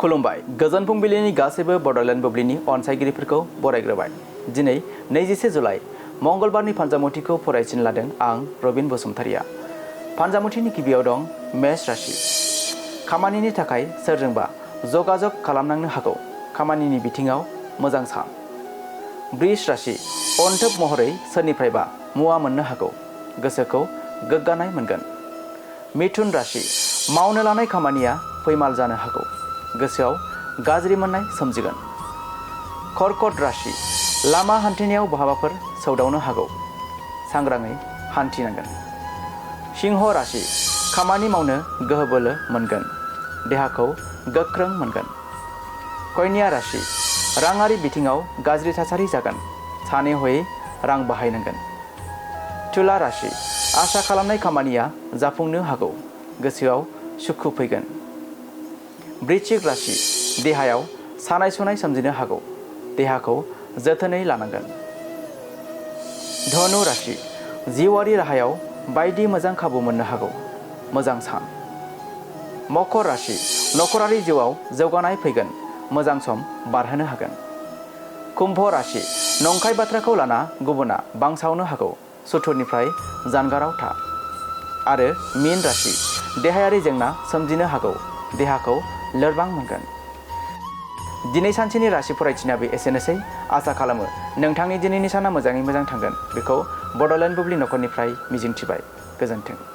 खुलुमबाय गोजोन फुंबिलिनि गासैबो बड'लेण्ड बुब्लिनि अनसायगिरिफोरखौ बरायग्रोबाय। दिनै 21 जुलाइ मंगलबारनि फानजामुथिखौ फरायसिन लादों आं रबिन बसुमतारिया। फानजामुथिनि गिबियाव दं मेष राशि। खामानिनि थाखाय सोरजोंबा जगाजग खालामनांनो हागौ। खामानिनि बिथिङाव मोजां सान। बृष राशि। अनथोब महरै सोरनिफ्रायबा मुवा मोननो हागौ। गोसोखौ गोग्गानाय मोनगोन। मिथुन राशि। मावनो लानाय खामानिया फैमाल जानो हागौ। गोसोआव गाज्रि मोननाय सोमजिगोन। कर्कट राशि। लामा हान्थिनायाव बहाबाफोर सौदावनो हागौ। सांग्राङै हान्थिनांगोन। सिंह राशि। खामानि मावनो गोहो बोलो मोनगोन। देहाखौ गोख्रों मोनगोन। कन्या राशि। राङारि बिथिङाव गाज्रि थासारि जागोन। सानै हयै रां बाहायनांगोन। तुला राशि। आसा खालामनाय खामानिया जाफुंनो हागौ। गोसोआव सुखु फैगोन। वृश्चिक राशि। देहायाव सानाय सुनाय सोमजिनो हागौ। देहाखौ जोथोनै लानांगोन। धनु राशि। जिउआरि राहायाव बायदि मोजां खाबु मोननो हागौ। मोजां सान। मकर राशि। नखरारि जिउआव जौगानाय फैगोन। मोजां सम बारहोनो हागोन। कुम्भ राशि। नंखाय बाथ्राखौ लाना गुबुना बांसावनो हागौ। सुथुरनिफ्राय जानगाराव था। आरो मीन राशि। देहायारि जेंना सोमजिनो हागौ। देहाखौ लोरबां मोनगोन। दिनै सानसेनि राशि फरायथिनायाबो एसेनोसै। आसा खालामो नोंथांनि दिनैनि साना मोजाङै मोजां थांगोन। बेखौ बड'लेण्ड बुब्लि नखरनिफ्राय मिजिंथिबाय। गोजोन्थों।